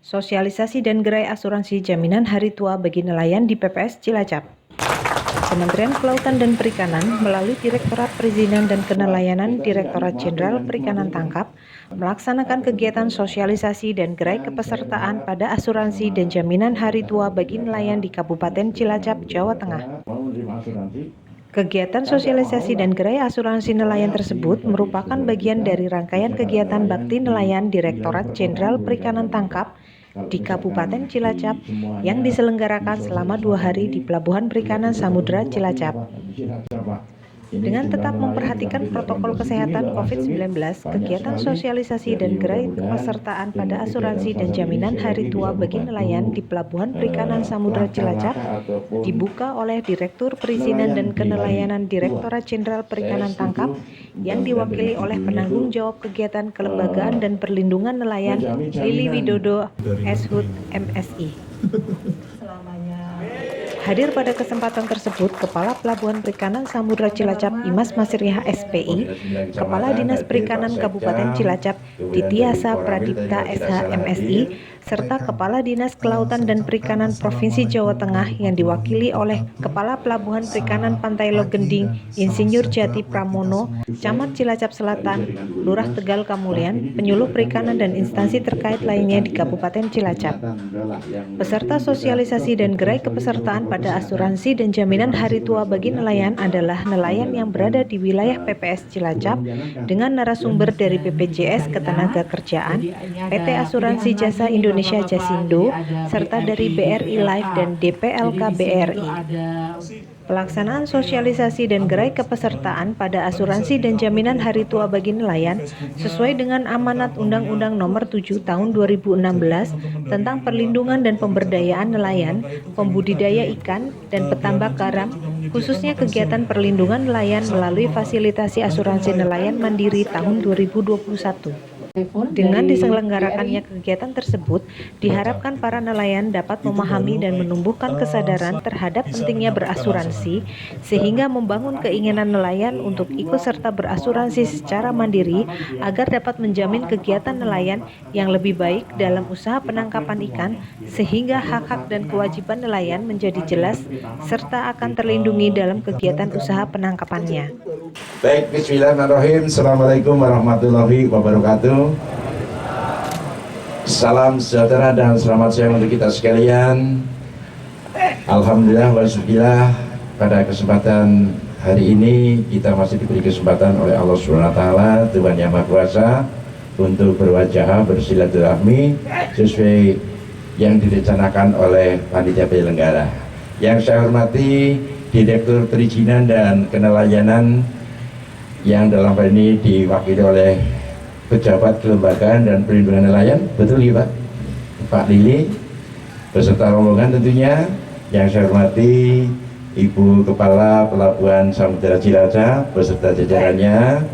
Sosialisasi dan gerai asuransi jaminan hari tua bagi nelayan di PPS Cilacap. Kementerian Kelautan dan Perikanan melalui Direktorat Perizinan dan Kenelayanan Direktorat Jenderal Perikanan Tangkap melaksanakan kegiatan sosialisasi dan gerai kepesertaan pada asuransi dan jaminan hari tua bagi nelayan di Kabupaten Cilacap, Jawa Tengah. Kegiatan sosialisasi dan gerai asuransi nelayan tersebut merupakan bagian dari rangkaian kegiatan bakti nelayan Direktorat Jenderal Perikanan Tangkap di Kabupaten Cilacap yang diselenggarakan selama 2 hari di Pelabuhan Perikanan Samudra Cilacap. Dengan tetap memperhatikan protokol kesehatan COVID-19, kegiatan sosialisasi dan gerai kepesertaan pada asuransi dan jaminan hari tua bagi nelayan di Pelabuhan Perikanan Samudra Cilacap dibuka oleh Direktur Perizinan dan Kenelayanan Direktorat Jenderal Perikanan Tangkap yang diwakili oleh penanggung jawab kegiatan kelembagaan dan perlindungan nelayan Lili Widodo, SHUT MSI. Hadir pada kesempatan tersebut Kepala Pelabuhan Perikanan Samudra Cilacap Imas Masriah SPI, Kepala Dinas Perikanan Kabupaten Cilacap Titiasa Pradipta SH MSI, serta Kepala Dinas Kelautan dan Perikanan Provinsi Jawa Tengah yang diwakili oleh Kepala Pelabuhan Perikanan Pantai Logending Insinyur Jati Pramono, Camat Cilacap Selatan, Lurah Tegal Kamulian, penyuluh perikanan dan instansi terkait lainnya di Kabupaten Cilacap. Peserta sosialisasi dan gerai kepesertaan pada asuransi dan jaminan hari tua bagi nelayan adalah nelayan yang berada di wilayah PPS Cilacap dengan narasumber dari BPJS Ketenagakerjaan, PT Asuransi Jasa Indonesia Jasindo, serta dari BRI Life dan DPLK BRI. Pelaksanaan sosialisasi dan gerai kepesertaan pada asuransi dan jaminan hari tua bagi nelayan sesuai dengan amanat Undang-Undang Nomor 7 Tahun 2016 tentang perlindungan dan pemberdayaan nelayan, pembudidaya ikan, dan petambak garam, khususnya kegiatan perlindungan nelayan melalui fasilitasi asuransi nelayan mandiri tahun 2021. Dengan diselenggarakannya kegiatan tersebut, diharapkan para nelayan dapat memahami dan menumbuhkan kesadaran terhadap pentingnya berasuransi, sehingga membangun keinginan nelayan untuk ikut serta berasuransi secara mandiri agar dapat menjamin kegiatan nelayan yang lebih baik dalam usaha penangkapan ikan, sehingga hak-hak dan kewajiban nelayan menjadi jelas serta akan terlindungi dalam kegiatan usaha penangkapannya. Baik, bismillahirrahmanirrahim. Assalamualaikum warahmatullahi wabarakatuh. Salam sejahtera dan selamat siang untuk kita sekalian. Alhamdulillah wa syukurillah, pada kesempatan hari ini kita masih diberi kesempatan oleh Allah Subhanahu wa taala, Tuhan Yang Maha Kuasa, untuk berwajah bersilaturahmi sesuai yang direncanakan oleh panitia penyelenggara. Yang saya hormati Direktur Perizinan dan Kenelayanan yang dalam hal ini diwakili oleh pejabat kelembagaan dan perlindungan nelayan, betul ya Pak? Pak Lili, beserta rombongan tentunya. Yang saya hormati Ibu Kepala Pelabuhan Samudra Cilacap beserta jajarannya.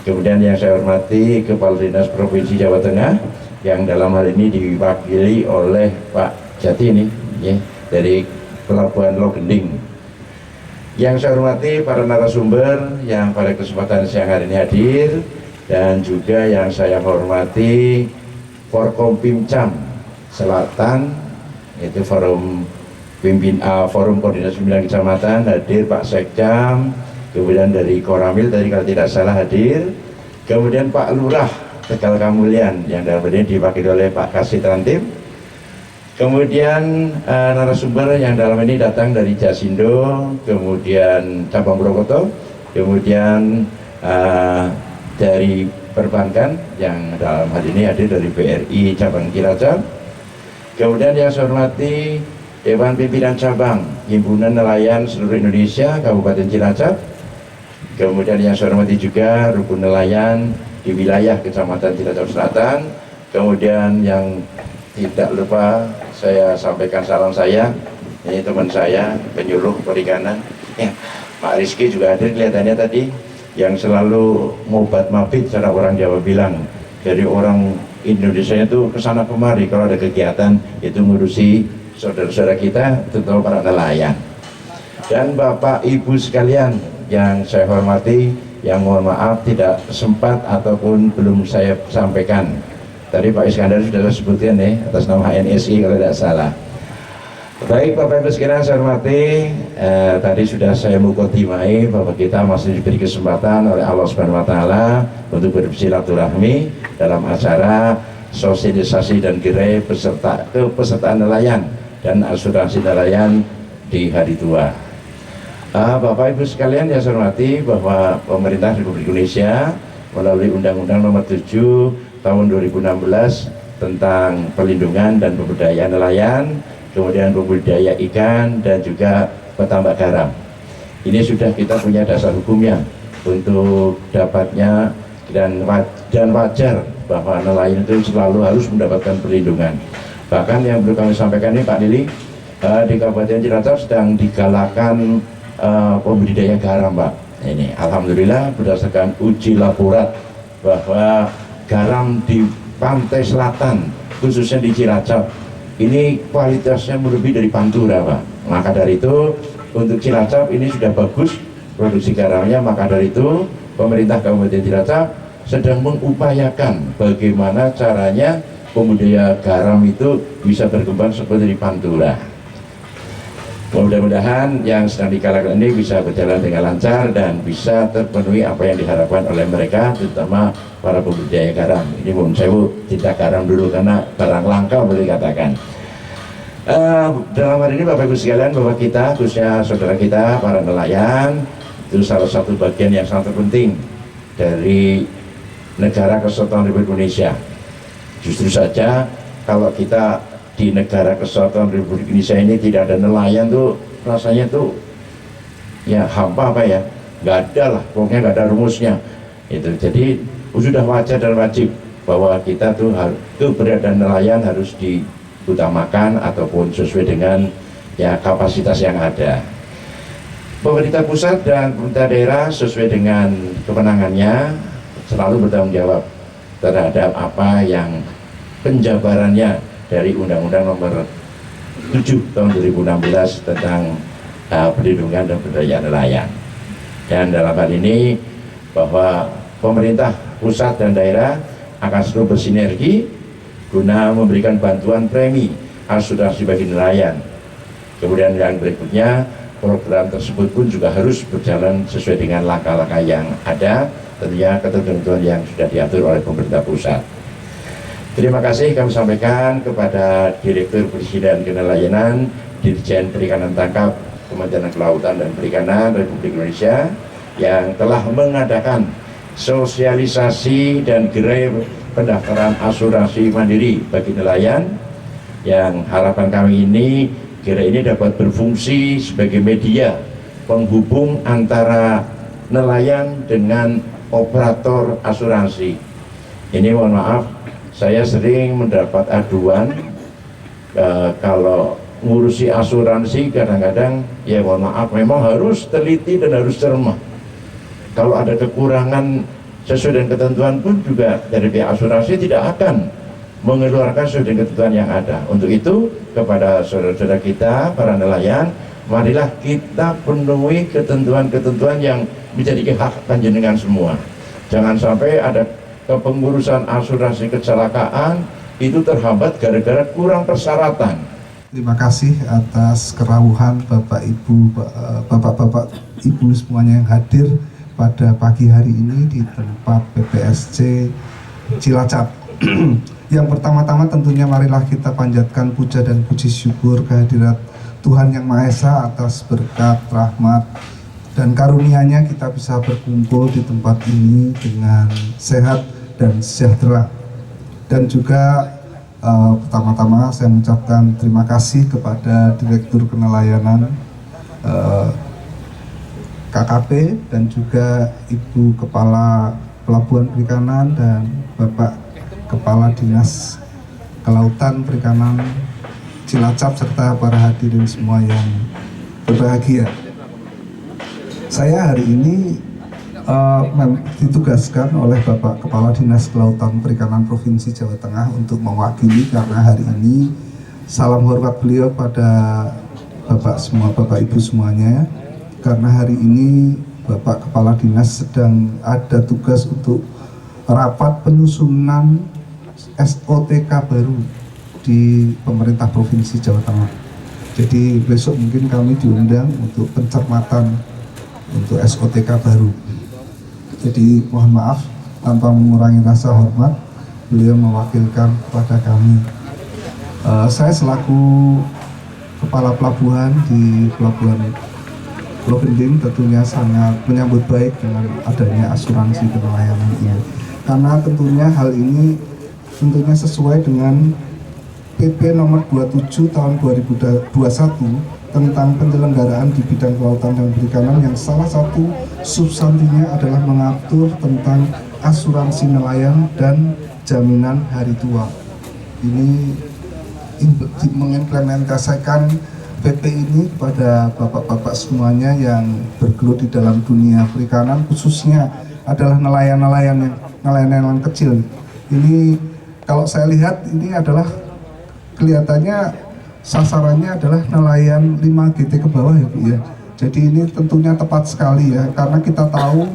Kemudian yang saya hormati Kepala Dinas Provinsi Jawa Tengah yang dalam hal ini diwakili oleh Pak Jati ini ya, dari Pelabuhan Logending. Yang saya hormati para narasumber yang pada kesempatan siang hari ini hadir, dan juga yang saya hormati Forkompimcam Selatan, itu Forum Koordinasi Pimpinan Kecamatan hadir Pak Sekcam, kemudian dari Koramil tadi kalau tidak salah hadir, kemudian Pak Lurah Tegal Kamulian yang dalam ini diwakili oleh Pak Kasih Trantim, kemudian narasumber yang dalam ini datang dari Jasindo, kemudian Cabang Brokoto, kemudian dari perbankan yang dalam hal ini hadir dari BRI Cabang Cilacap, kemudian yang saya hormati Dewan Pimpinan Cabang Himpunan Nelayan Seluruh Indonesia Kabupaten Cilacap, kemudian yang saya hormati juga Rukun Nelayan di wilayah Kecamatan Cilacap Selatan, kemudian yang tidak lupa saya sampaikan salam saya, ini teman saya penyuluh perikanan ya, Pak Rizky juga hadir kelihatannya tadi, yang selalu ngobat mabit cara orang Jawa bilang, dari orang Indonesia itu kesana kemari kalau ada kegiatan itu ngurusi saudara-saudara kita, terutama para nelayan. Dan Bapak Ibu sekalian yang saya hormati, yang mohon maaf tidak sempat ataupun belum saya sampaikan Tadi Pak Iskandar sudah sebutkan ya, atas nama NSI kalau tidak salah. Baik Bapak Ibu sekalian saya hormati, tadi sudah saya mukadimai bahwa kita masih diberi kesempatan oleh Allah Subhanahu wa taala untuk bersilaturahmi dalam acara sosialisasi dan gerai kepesertaan nelayan dan asuransi nelayan di hari tua. Bapak Ibu sekalian yang saya hormati, bahwa pemerintah Republik Indonesia melalui Undang-Undang Nomor 7 Tahun 2016 tentang perlindungan dan pemberdayaan nelayan, kemudian budidaya ikan dan juga petambak garam. Ini sudah kita punya dasar hukumnya untuk dapatnya dan wajar bahwa nelayan itu selalu harus mendapatkan perlindungan. Bahkan yang perlu kami sampaikan ini Pak Lili, di Kabupaten Cilacap sedang digalakan pembudidaya garam Pak. Ini alhamdulillah berdasarkan uji laborat bahwa garam di pantai selatan khususnya di Cilacap ini kualitasnya melebihi dari Pantura Pak. Maka dari itu untuk Cilacap ini sudah bagus produksi garamnya. Maka dari itu pemerintah Kabupaten Cilacap sedang mengupayakan bagaimana caranya pembudidaya garam itu bisa berkembang seperti di Pantura. Mudah-mudahan yang sedang digalakan ini bisa berjalan dengan lancar dan bisa terpenuhi apa yang diharapkan oleh mereka, terutama para pembudidaya garam. Ini pun saya cinta garam dulu karena barang langka boleh dikatakan. Dalam hari ini Bapak Ibu sekalian, bahwa kita khususnya saudara kita para nelayan itu salah satu bagian yang sangat penting dari negara kesatuan Republik Indonesia. Justru saja kalau kita di negara kesatuan Republik Indonesia ini tidak ada nelayan tuh rasanya tuh ya hampa apa ya, nggak ada lah, pokoknya nggak ada rumusnya itu. Jadi sudah wajar dan wajib bahwa kita tuh keberadaan nelayan harus diutamakan ataupun sesuai dengan ya kapasitas yang ada. Pemerintah pusat dan pemerintah daerah sesuai dengan kewenangannya selalu bertanggung jawab terhadap apa yang penjabarannya dari Undang-Undang Nomor 7 Tahun 2016 tentang perlindungan dan pemberdayaan nelayan. Dan dalam hal ini bahwa pemerintah pusat dan daerah akan selalu bersinergi guna memberikan bantuan premi asuransi bagi nelayan. Kemudian yang berikutnya, program tersebut pun juga harus berjalan sesuai dengan langkah-langkah yang ada, tentunya ketentuan yang sudah diatur oleh pemerintah pusat. Terima kasih kami sampaikan kepada Direktur Presiden Kenelayanan, Dirjen Perikanan Tangkap, Kementerian Kelautan dan Perikanan Republik Indonesia yang telah mengadakan sosialisasi dan gerai pendaftaran asuransi mandiri bagi nelayan, yang harapan kami ini gerai ini dapat berfungsi sebagai media penghubung antara nelayan dengan operator asuransi. Ini mohon maaf, saya sering mendapat aduan kalau ngurusi asuransi kadang-kadang ya mohon maaf memang harus teliti dan harus cermat. Kalau ada kekurangan sesuai dengan ketentuan pun juga dari pihak asuransi tidak akan mengeluarkan sesuai dengan ketentuan yang ada. Untuk itu kepada saudara-saudara kita para nelayan, marilah kita penuhi ketentuan-ketentuan yang menjadi hak panjenengan semua. Jangan sampai ada kepengurusan asuransi kecelakaan itu terhambat gara-gara kurang persyaratan. Terima kasih atas kerawuhan Bapak Ibu, Bapak-bapak Ibu semuanya yang hadir pada pagi hari ini di tempat PPSC Cilacap. Yang pertama-tama tentunya marilah kita panjatkan puja dan puji syukur kehadirat Tuhan Yang Maha Esa atas berkat, rahmat, dan karunia-Nya kita bisa berkumpul di tempat ini dengan sehat dan sejahtera. Dan juga pertama-tama saya mengucapkan terima kasih kepada Direktur Kenelayanan KKP dan juga Ibu Kepala Pelabuhan Perikanan dan Bapak Kepala Dinas Kelautan Perikanan Cilacap serta para hadirin semua yang berbahagia. Saya hari ini ditugaskan oleh Bapak Kepala Dinas Kelautan Perikanan Provinsi Jawa Tengah untuk mewakili, karena hari ini salam hormat beliau pada Bapak Ibu semuanya, karena hari ini Bapak Kepala Dinas sedang ada tugas untuk rapat penyusunan SOTK baru di pemerintah Provinsi Jawa Tengah. Jadi besok mungkin kami diundang untuk pencermatan untuk SOTK baru. Jadi mohon maaf, tanpa mengurangi rasa hormat, beliau mewakilkan kepada kami. Saya selaku Kepala Pelabuhan di Pelabuhan Pulau Genting tentunya sangat menyambut baik dengan adanya asuransi penelayanan ini, karena tentunya hal ini tentunya sesuai dengan PP nomor 27 tahun 2021 tentang penyelenggaraan di bidang kelautan dan perikanan, yang salah satu substansinya adalah mengatur tentang asuransi nelayan dan jaminan hari tua. Ini mengimplementasikan PP ini kepada bapak-bapak semuanya yang bergelut di dalam dunia perikanan, khususnya adalah nelayan-nelayan kecil. Ini kalau saya lihat ini adalah kelihatannya sasarannya adalah nelayan 5 GT ke bawah ya Bu ya. Jadi ini tentunya tepat sekali ya, karena kita tahu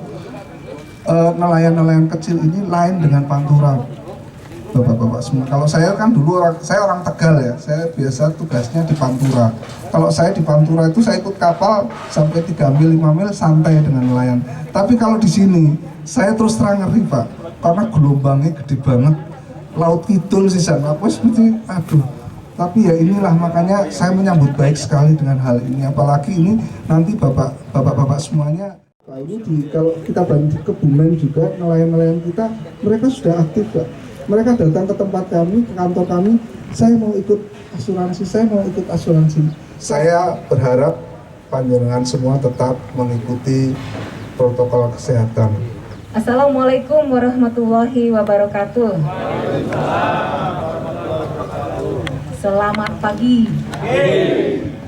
nelayan-nelayan kecil ini lain dengan pantura. Bapak-bapak semua. Kalau saya kan dulu saya orang Tegal ya, saya biasa tugasnya di Pantura. Kalau saya di Pantura itu saya ikut kapal sampai 3 mil, 5 mil santai dengan nelayan. Tapi kalau di sini saya terus terang ngeri Pak, karena gelombangnya gede banget. Laut Kidul sih sana, apa seperti aduh. Tapi ya inilah, makanya saya menyambut baik sekali dengan hal ini. Apalagi ini nanti bapak-bapak semuanya. Nah ini kalau kita banding ke Kebumen juga, nelayan-nelayan kita mereka sudah aktif Pak. Mereka datang ke tempat kami, ke kantor kami, saya mau ikut asuransi, saya mau ikut asuransi. Saya berharap panjenengan semua tetap mengikuti protokol kesehatan. Assalamualaikum warahmatullahi wabarakatuh. Selamat pagi.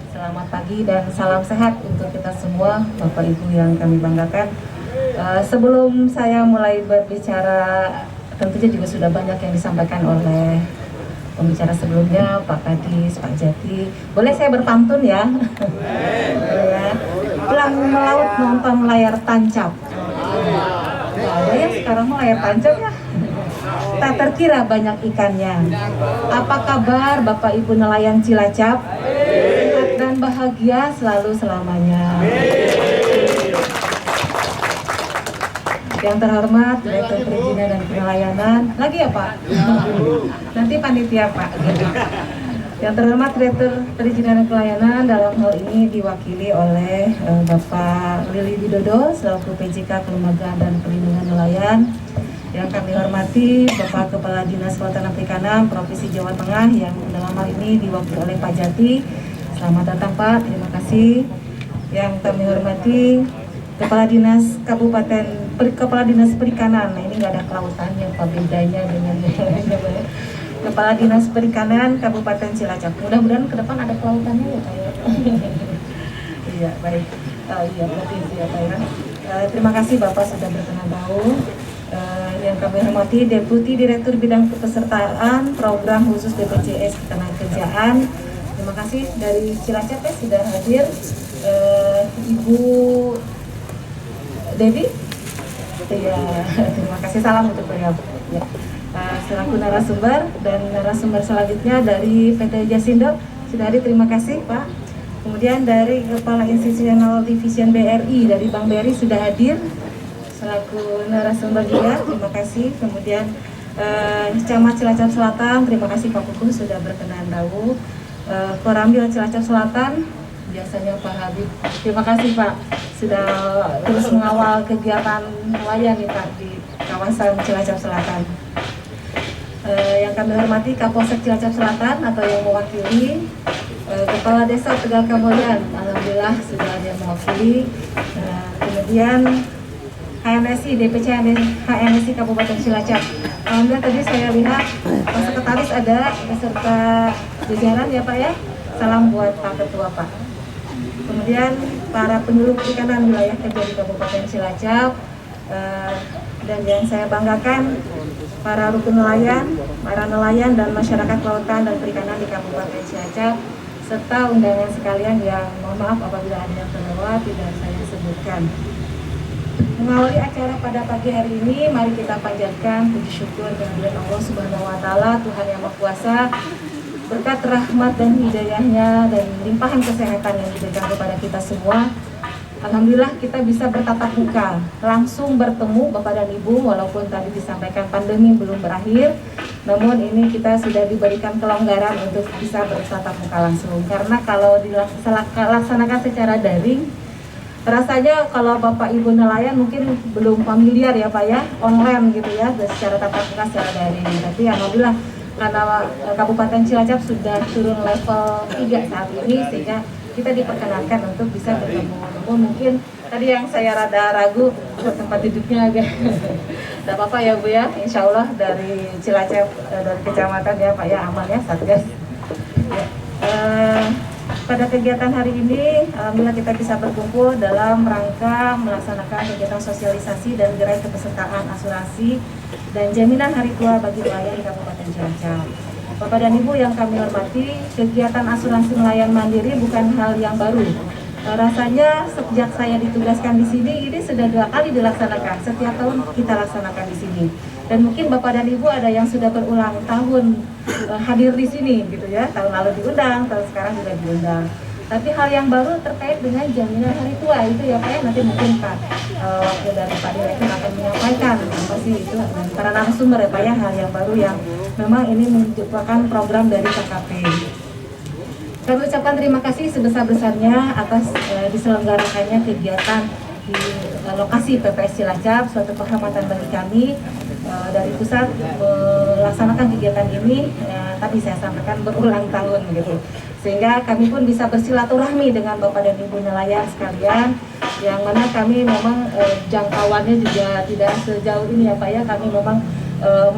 Selamat pagi dan salam sehat untuk kita semua, Bapak Ibu yang kami banggakan. Sebelum saya mulai berbicara, tentunya juga sudah banyak yang disampaikan oleh pembicara sebelumnya, Pak Kadis, Pak Jati. Boleh saya berpantun ya? Ya. Pulang melaut nonton layar tancap. Ada ya sekarang layar tancap ya. Tak terkira banyak ikannya. Apa kabar Bapak Ibu nelayan Cilacap? Sehat dan bahagia selalu selamanya. Yang terhormat Direktur Perizinan dan Penelayanan, lagi ya Pak? Nanti panitia Pak. Yang terhormat Direktur Perizinan dan Pelayanan, dalam hal ini diwakili oleh Bapak Lili Widodo selaku PJK Kelembagaan dan Perlindungan Nelayan. Yang kami hormati Bapak Kepala Dinas Kelautan dan Perikanan Provinsi Jawa Tengah, yang dalam hal ini diwakili oleh Pak Jati. Selamat datang Pak, terima kasih. Yang kami hormati Kepala Dinas Kepala Dinas Perikanan. Nah, ini nggak ada kelautannya, apa bedanya dengan Kepala Dinas Perikanan Kabupaten Cilacap. Mudah-mudahan ke depan ada kelautannya ya Pak ya. Iya baik. Iya berarti ya Pak ya. Terima kasih Bapak sudah berkenan tahu. Yang kami hormati Deputi Direktur Bidang Kepesertaan Program Khusus BPJS Ketenagakerjaan. Terima kasih dari Cilacap ya sudah hadir. Ibu Devi, ya, terima kasih, salam untuk beliau. Ya. Selaku narasumber dan narasumber selanjutnya dari PT Jasindo sudah hadir, terima kasih Pak. Kemudian dari Kepala Institusional Division BRI dari Bank BRI sudah hadir selaku narasumber juga, terima kasih. Kemudian Camat Cilacap Selatan, terima kasih Pak Kuku sudah berkenan tahu. Koramil Cilacap Selatan, biasanya Pak Habib, terima kasih Pak sudah terus mengawal kegiatan nelayan nih Pak di kawasan Cilacap Selatan. Yang kami hormati Kapolsek Cilacap Selatan atau yang mewakili Kepala Desa Tegal Kamboyan, alhamdulillah sudah ada yang mewakili. Kemudian HMSI, DPC HMSI Kabupaten Cilacap. Alhamdulillah tadi saya lihat Pak Sekretaris ada beserta jajaran ya Pak ya. Salam buat Pak Ketua Pak. Kemudian para penyuluh perikanan wilayah kerja di Kabupaten Cilacap, dan yang saya banggakan para rukun nelayan, para nelayan dan masyarakat kelautan dan perikanan di Kabupaten Cilacap, serta undangan sekalian yang mohon maaf apabila ada yang terlewat tidak saya sebutkan. Mengawali acara pada pagi hari ini, mari kita panjatkan puji syukur kehadirat Allah Subhanahu wa taala, Tuhan yang Maha Kuasa. Berkat rahmat dan hidayahnya dan limpahan kesehatan yang diberikan kepada kita semua, alhamdulillah kita bisa bertatap muka, langsung bertemu Bapak dan Ibu, walaupun tadi disampaikan pandemi belum berakhir, namun ini kita sudah diberikan kelonggaran untuk bisa bertatap muka langsung. Karena kalau dilaksanakan secara daring, rasanya kalau Bapak Ibu nelayan mungkin belum familiar ya Pak ya, online gitu ya, secara tatap muka secara daring. Tapi alhamdulillah karena Kabupaten Cilacap sudah turun level 3 saat ini, sehingga kita diperkenankan untuk bisa bertemu. Mungkin tadi yang saya rada ragu tempat duduknya agak tidak apa-apa ya Bu ya, insya Allah dari Cilacap, dari kecamatan ya Pak ya, aman ya Satgas ya. Pada kegiatan hari ini, alhamdulillah kita bisa berkumpul dalam rangka melaksanakan kegiatan sosialisasi dan gerai kepesertaan asuransi dan jaminan hari tua bagi nelayan di Kabupaten Cilacap. Bapak dan Ibu yang kami hormati, kegiatan asuransi nelayan mandiri bukan hal yang baru. Rasanya sejak saya ditugaskan di sini, ini sudah 2 kali dilaksanakan. Setiap tahun kita laksanakan di sini. Dan mungkin Bapak dan Ibu ada yang sudah berulang tahun hadir di sini, gitu ya. Tahun lalu diundang, tahun sekarang juga diundang. Tapi hal yang baru terkait dengan jaminan hari tua itu ya Pak ya, nanti mungkin Pak wakil dari Pak Direktur akan menyampaikan apa sih itu para narasumber ya Pak ya, hal yang baru yang memang ini merupakan program dari KKP. Kami ucapkan terima kasih sebesar-besarnya atas diselenggarakannya kegiatan di lokasi PPS Cilacap, suatu kehormatan bagi kami dari pusat melaksanakan kegiatan ini. Tadi saya sampaikan berulang tahun gitu, sehingga kami pun bisa bersilaturahmi dengan Bapak dan Ibu nelayan sekalian, yang mana kami memang jangkauannya juga tidak sejauh ini ya Pak ya. Kami memang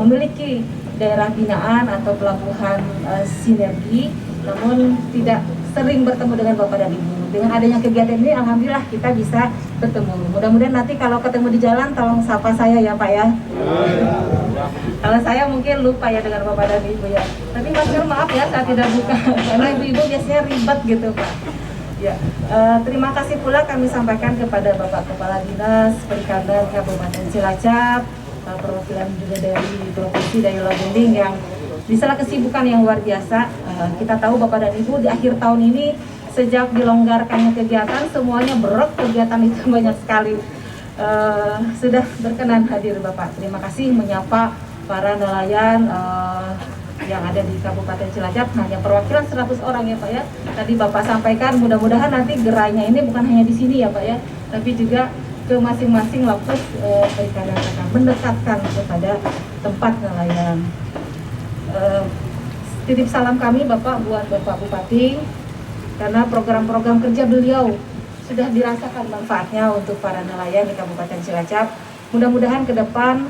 memiliki daerah binaan atau pelabuhan sinergi, namun tidak sering bertemu dengan Bapak dan Ibu. Dengan adanya kegiatan ini, alhamdulillah kita bisa bertemu. Mudah-mudahan nanti kalau ketemu di jalan, tolong sapa saya ya Pak ya. Kalau saya mungkin lupa ya dengan Bapak dan Ibu ya. Tapi masker maaf ya, saya tidak buka karena ibu-ibu biasanya ribet gitu Pak. Ya, terima kasih pula kami sampaikan kepada Bapak Kepala Dinas Perikanan Kabupaten Cilacap, perwakilan juga dari Provinsi Daya Gending yang di sela kesibukan yang luar biasa. Kita tahu Bapak dan Ibu di akhir tahun ini sejak dilonggarkannya kegiatan, semuanya berat, kegiatan itu banyak sekali. Sudah berkenan hadir Bapak. Terima kasih menyapa para nelayan yang ada di Kabupaten Cilacap, hanya perwakilan 100 orang ya Pak ya. Tadi Bapak sampaikan mudah-mudahan nanti gerainya ini bukan hanya di sini ya Pak ya, tapi juga ke masing-masing lokasi perikanan akan mendekatkan kepada tempat nelayan. Titip salam kami Bapak buat Bapak Bupati, karena program-program kerja beliau sudah dirasakan manfaatnya untuk para nelayan di Kabupaten Cilacap. Mudah-mudahan ke depan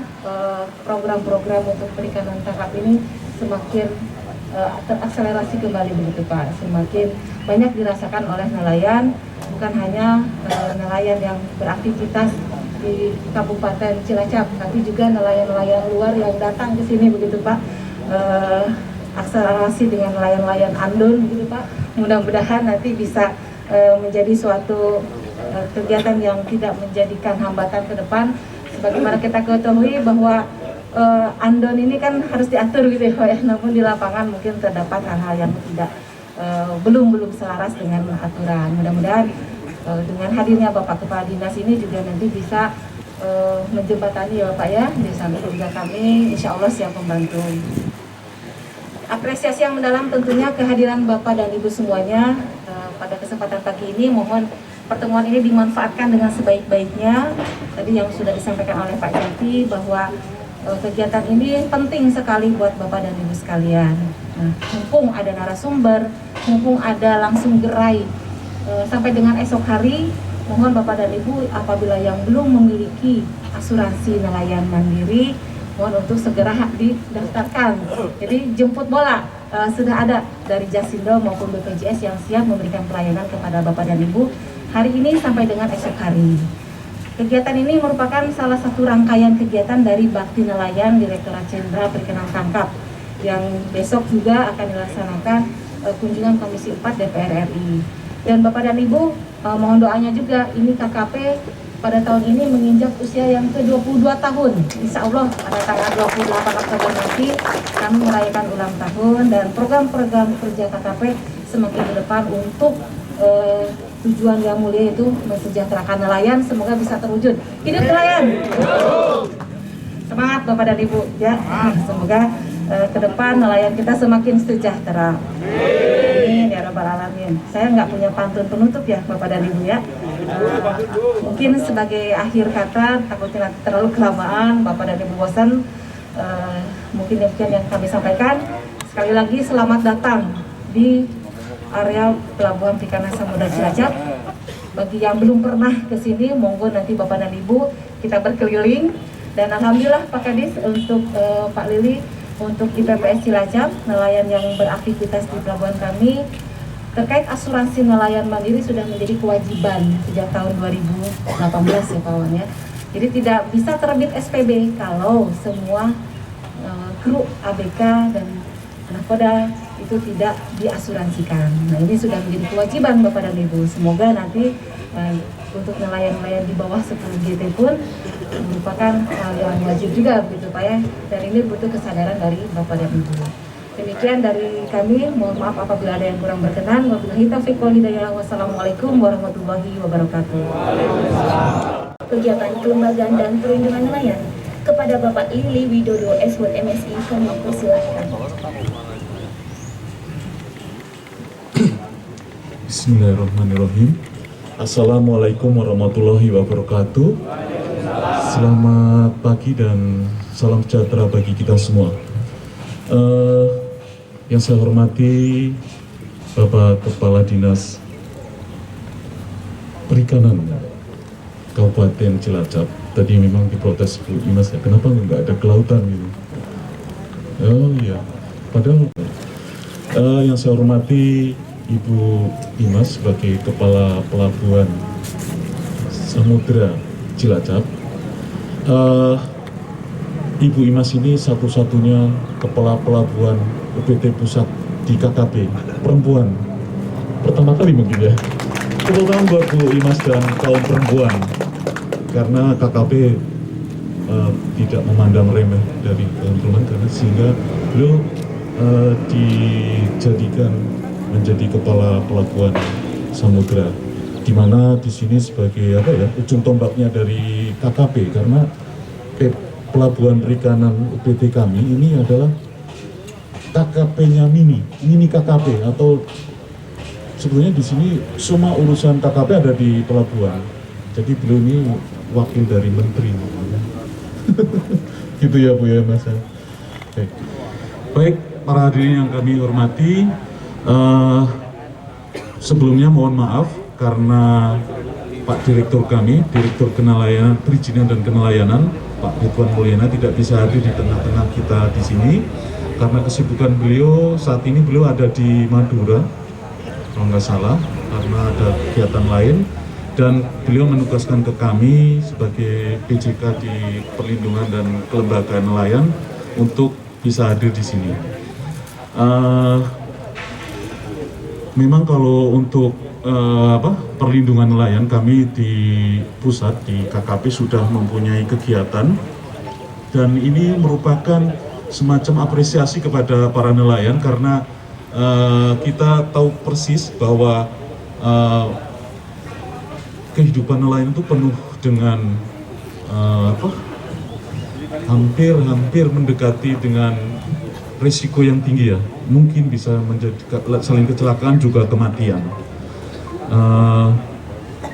program-program untuk perikanan tangkap ini semakin terakselerasi kembali begitu Pak. Semakin banyak dirasakan oleh nelayan, bukan hanya nelayan yang beraktivitas di Kabupaten Cilacap, tapi juga nelayan-nelayan luar yang datang ke sini begitu Pak. Akselerasi dengan nelayan-nelayan andon begitu Pak. Mudah-mudahan nanti bisa menjadi suatu kegiatan yang tidak menjadikan hambatan ke depan. Sebagaimana kita ketahui bahwa andon ini kan harus diatur gitu ya Pak ya, namun di lapangan mungkin terdapat hal-hal yang tidak belum selaras dengan aturan. Mudah-mudahan dengan hadirnya Bapak Kepala Dinas ini juga nanti bisa menjembatani ya Pak ya. Di samping juga kami insya Allah siap membantu. Apresiasi yang mendalam tentunya kehadiran Bapak dan Ibu semuanya pada kesempatan pagi ini. Mohon pertemuan ini dimanfaatkan dengan sebaik-baiknya. Tadi yang sudah disampaikan oleh Pak Jati bahwa kegiatan ini penting sekali buat Bapak dan Ibu sekalian. Nah, mumpung ada narasumber, mumpung ada langsung gerai sampai dengan esok hari, mohon Bapak dan Ibu apabila yang belum memiliki asuransi nelayan mandiri, mohon untuk segera didaftarkan. Jadi jemput bola sudah ada dari Jasindo maupun BPJS yang siap memberikan pelayanan kepada Bapak dan Ibu hari ini sampai dengan esok hari. Kegiatan ini merupakan salah satu rangkaian kegiatan dari Bakti Nelayan Direktorat Jenderal Perikanan Tangkap yang besok juga akan dilaksanakan kunjungan Komisi 4 DPR RI. Dan Bapak dan Ibu mohon doanya juga, ini KKP pada tahun ini menginjak usia yang ke-22 tahun. Insya Allah pada tanggal 28 Oktober nanti kami merayakan ulang tahun dan program-program kerja KKP semakin ke depan untuk tujuan yang mulia itu mensejahterakan nelayan, semoga bisa terwujud. Hidup nelayan! Semangat Bapak dan Ibu ya, semoga ke depan nelayan kita semakin sejahtera. Amin ya Rabbal Alamin. Saya nggak punya pantun penutup ya Bapak dan Ibu ya. Mungkin sebagai akhir kata, takutnya nanti terlalu kelamaan, Bapak dan Ibu bosan. Mungkin demikian yang kami sampaikan. Sekali lagi selamat datang di area Pelabuhan Perikanan Samudra Cilacap. Bagi yang belum pernah ke sini, monggo nanti Bapak dan Ibu kita berkeliling. Dan alhamdulillah Pak Kadis untuk Pak Lili untuk IPPS Cilacap, nelayan yang beraktivitas di pelabuhan kami terkait asuransi nelayan mandiri sudah menjadi kewajiban sejak tahun 2018 ya Pak Wan ya. Jadi tidak bisa terbit SPB kalau semua kru ABK dan nahkoda itu tidak diasuransikan. Nah ini sudah menjadi kewajiban Bapak dan Ibu. Semoga nanti untuk nelayan-nelayan di bawah 10 GT pun merupakan hal yang wajib juga begitu Pak ya. Dan ini butuh kesadaran dari Bapak dan Ibu. Demikian dari kami, mohon maaf apabila ada yang kurang berkenan. Wabillahi taufiq wal hidayah. Wassalamualaikum warahmatullahi wabarakatuh. Kegiatan kelembagaan dan perlindungan nelayan kepada Bapak Lili Widodo S1 MSI kami persilahkan. Bismillahirrahmanirrahim. Assalamualaikum warahmatullahi wabarakatuh. Selamat pagi dan salam sejahtera bagi kita semua. Yang saya hormati Bapak Kepala Dinas Perikanan Kabupaten Cilacap. Tadi memang diprotes Bu Imas ya, kenapa nggak ada kelautan gitu? Oh iya, padahal yang saya hormati Ibu Imas sebagai Kepala Pelabuhan Samudra Cilacap. Ibu Imas ini satu-satunya Kepala Pelabuhan UPT Pusat di KKP perempuan pertama kali mungkin ya. Tepuk tangan buat Bu Imas dan kaum perempuan karena KKP tidak memandang remeh dari kaum perempuan karena sehingga beliau dijadikan menjadi Kepala Pelabuhan Samudra, di mana di sini sebagai ujung tombaknya dari KKP karena Pelabuhan Perikanan UPT kami ini adalah KKP-nya mini KKP atau sebetulnya di sini semua urusan KKP ada di pelabuhan. Jadi beliau ini wakil dari menteri. Gitu ya Bu ya Mas. Baik para hadirin yang kami hormati, sebelumnya mohon maaf karena Pak Direktur kami, Direktur Kenelayanan, Perizinan dan Kenelayanan, Pak Ridwan Mulyana tidak bisa hadir di tengah-tengah kita di sini karena kesibukan beliau saat ini. Beliau ada di Madura kalau nggak salah karena ada kegiatan lain, dan beliau menugaskan ke kami sebagai PJK di Perlindungan dan Kelembagaan Nelayan untuk bisa hadir di sini. Memang kalau untuk perlindungan nelayan, kami di pusat di KKP sudah mempunyai kegiatan, dan ini merupakan semacam apresiasi kepada para nelayan karena kita tahu persis bahwa kehidupan nelayan itu penuh dengan hampir mendekati dengan risiko yang tinggi ya, mungkin bisa menjadi selain kecelakaan juga kematian.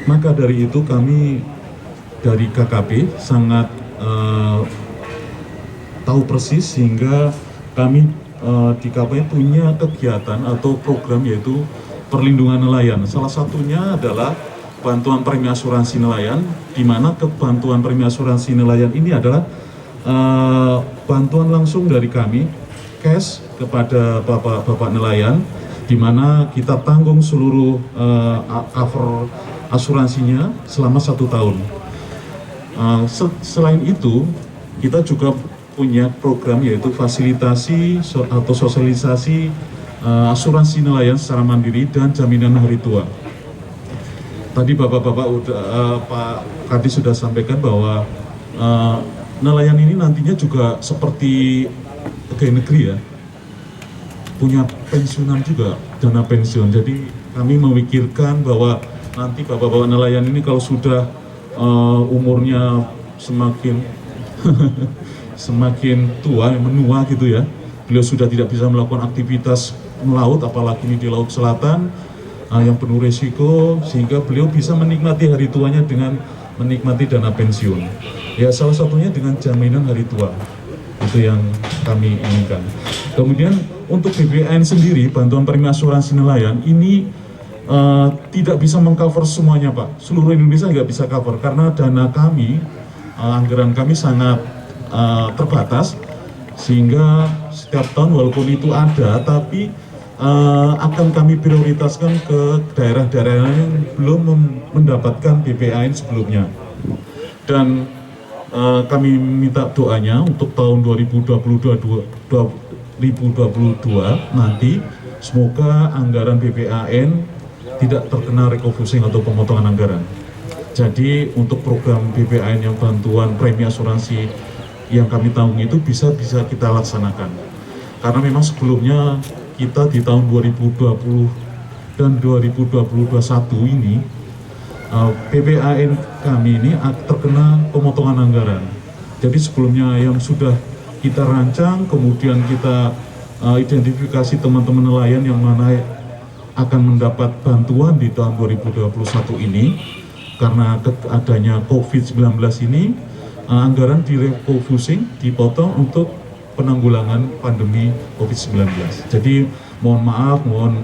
Maka dari itu kami dari KKP sangat tahu persis sehingga kami di KKP punya kegiatan atau program yaitu perlindungan nelayan. Salah satunya adalah bantuan premi asuransi nelayan, di mana bantuan premi asuransi nelayan ini adalah bantuan langsung dari kami cash kepada bapak nelayan, di mana kita tanggung seluruh cover asuransinya selama 1 tahun. Selain itu, kita juga punya program yaitu fasilitasi atau sosialisasi asuransi nelayan secara mandiri dan jaminan hari tua. tadi bapak-bapak Pak Kadis sudah sampaikan bahwa nelayan ini nantinya juga seperti pegawai negeri ya, punya pensiunan juga, dana pensiun. Jadi kami memikirkan bahwa nanti bapak-bapak nelayan ini kalau sudah umurnya semakin semakin tua, menua gitu ya, beliau sudah tidak bisa melakukan aktivitas melaut, apalagi ini di Laut Selatan yang penuh resiko, sehingga beliau bisa menikmati hari tuanya dengan menikmati dana pensiun. Ya, salah satunya dengan jaminan hari tua, itu yang kami inginkan. Kemudian untuk BPAN sendiri, bantuan premi asuransi nelayan ini tidak bisa mengcover semuanya, Pak. Seluruh Indonesia nggak bisa cover karena dana kami, anggaran kami sangat terbatas, sehingga setiap tahun walaupun itu ada, tapi akan kami prioritaskan ke daerah-daerah yang belum mendapatkan BPAN sebelumnya. Dan kami minta doanya untuk tahun 2022 nanti, semoga anggaran BPAN tidak terkena refocusing atau pemotongan anggaran. Jadi untuk program BPAN yang bantuan premi asuransi yang kami tanggung itu bisa kita laksanakan. Karena memang sebelumnya kita di tahun 2020 dan 2021 ini BPAN kami ini terkena pemotongan anggaran. Jadi sebelumnya yang sudah kita rancang, kemudian kita identifikasi teman-teman nelayan yang mana akan mendapat bantuan di tahun 2021 ini, karena adanya COVID-19 ini, anggaran direfocusing, dipotong untuk penanggulangan pandemi COVID-19. Jadi mohon maaf, mohon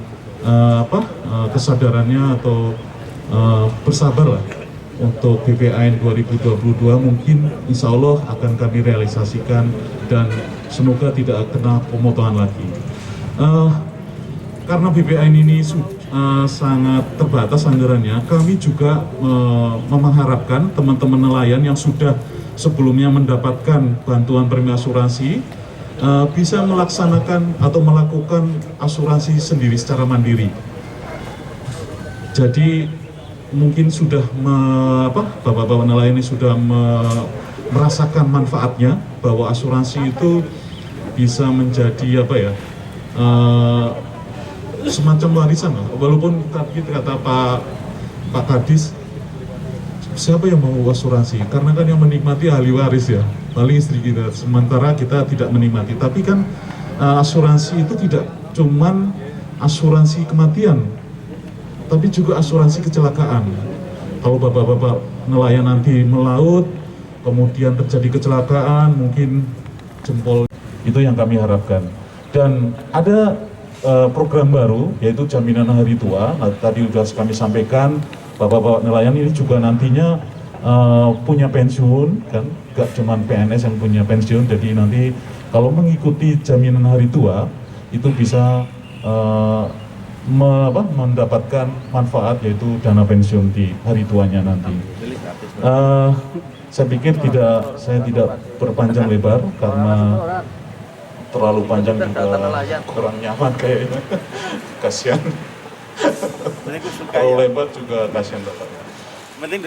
kesadarannya atau bersabarlah untuk BPAN 2022, mungkin insya Allah akan kami realisasikan dan semoga tidak kena pemotongan lagi. Karena BPAN ini sangat terbatas anggarannya, kami juga mengharapkan teman-teman nelayan yang sudah sebelumnya mendapatkan bantuan premi asuransi bisa melaksanakan atau melakukan asuransi sendiri secara mandiri. Jadi mungkin sudah bapak-bapak nelayan ini sudah merasakan manfaatnya, bahwa asuransi itu bisa menjadi semacam warisan. Walaupun tadi kata Pak Kadis, siapa yang mau asuransi? Karena kan yang menikmati ahli waris ya, paling istri kita. Sementara kita tidak menikmati. Tapi kan asuransi itu tidak cuman asuransi kematian, tapi juga asuransi kecelakaan. Kalau bapak-bapak nelayan nanti melaut, kemudian terjadi kecelakaan, mungkin jempol, itu yang kami harapkan. Dan ada program baru, yaitu jaminan hari tua. Nah, tadi sudah kami sampaikan, bapak-bapak nelayan ini juga nantinya punya pensiun, kan? Gak cuma PNS yang punya pensiun, jadi nanti kalau mengikuti jaminan hari tua, itu bisa mendapatkan manfaat, yaitu dana pensiun di hari tuanya nanti. Saya pikir saya tidak berpanjang lebar karena terlalu panjang juga kurang nyaman kayaknya. Kasihan. Terlalu lebar juga kasihan bapaknya.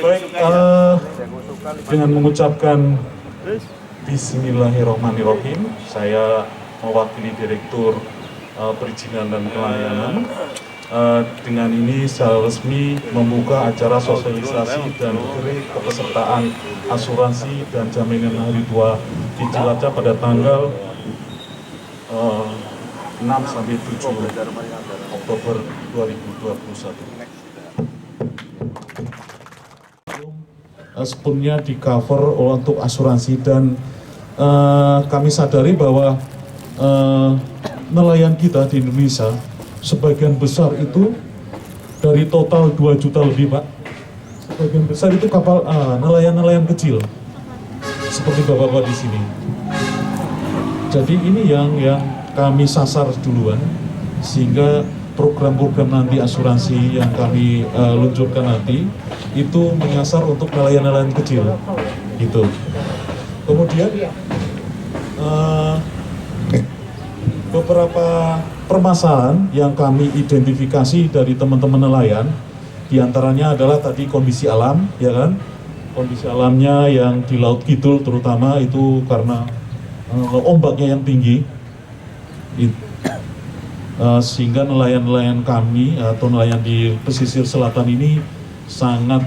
Baik, dengan mengucapkan Bismillahirrahmanirrahim, saya mewakili Direktur Perizinan dan Pelayanan. Dengan ini secara resmi membuka acara sosialisasi dan kepesertaan asuransi dan jaminan hari tua di Cilacap pada tanggal 6 sampai 7 Oktober 2021. Sebelumnya di cover untuk asuransi, dan kami sadari bahwa nelayan kita di Indonesia sebagian besar itu dari total 2 juta lebih, Pak. Sebagian besar itu kapal nelayan-nelayan kecil seperti bapak-bapak di sini. Jadi ini yang kami sasar duluan, sehingga program-program nanti asuransi yang kami luncurkan nanti itu menyasar untuk nelayan-nelayan kecil gitu. Kemudian beberapa permasalahan yang kami identifikasi dari teman-teman nelayan Di antaranya adalah tadi kondisi alam, ya kan? Kondisi alamnya yang di Laut Kidul terutama itu karena ombaknya yang tinggi, sehingga nelayan-nelayan kami atau nelayan di pesisir selatan ini sangat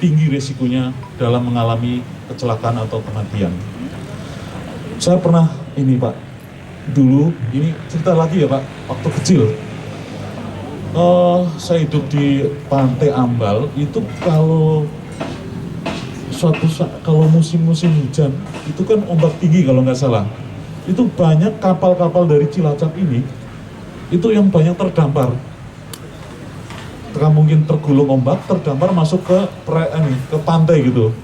tinggi resikonya dalam mengalami kecelakaan atau kematian. Saya pernah ini Pak, dulu ini cerita lagi ya Pak, waktu kecil. Saya hidup di Pantai Ambal itu kalau musim-musim hujan itu kan ombak tinggi kalau nggak salah. Itu banyak kapal-kapal dari Cilacap ini itu yang banyak terdampar. Mungkin tergulung ombak, terdampar masuk ke pantai gitu.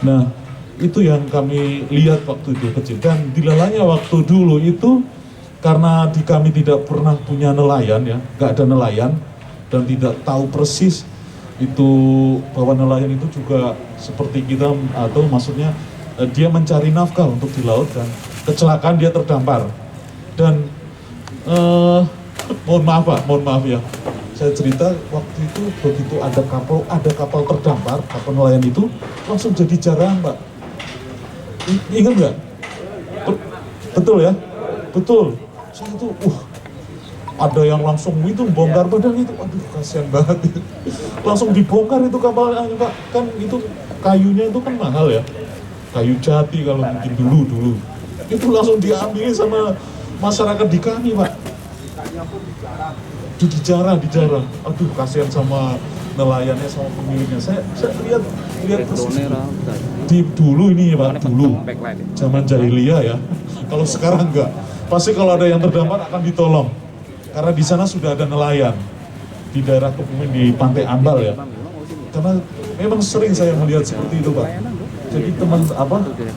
Nah, itu yang kami lihat waktu itu kecil. Dan dilalanya waktu dulu itu karena kami tidak pernah punya nelayan ya, nggak ada nelayan dan tidak tahu persis itu bahwa nelayan itu juga seperti kita atau maksudnya dia mencari nafkah untuk di laut dan kecelakaan dia terdampar. Dan mohon maaf ya, saya cerita waktu itu begitu ada kapal terdampar, kapal nelayan itu langsung jadi jarang Pak. Ingat nggak? Betul ya? Betul. Saya itu, ada yang langsung itu bongkar badan itu, aduh kasihan banget. Langsung dibongkar itu kapalnya Pak, kan itu kayunya itu kan mahal ya, kayu jati kalau mungkin dulu. Itu langsung diambil sama masyarakat di kami Pak. Dijarah. Aduh kasihan sama nelayannya, sama pemiliknya. Saya lihat persis di dulu ini ya Pak, dulu zaman jahiliyah ya. Kalau sekarang enggak, pasti kalau ada yang terdampar akan ditolong karena di sana sudah ada nelayan di daerah Kebumen di Pantai Ambal ya. Karena memang sering saya melihat seperti itu Pak. Jadi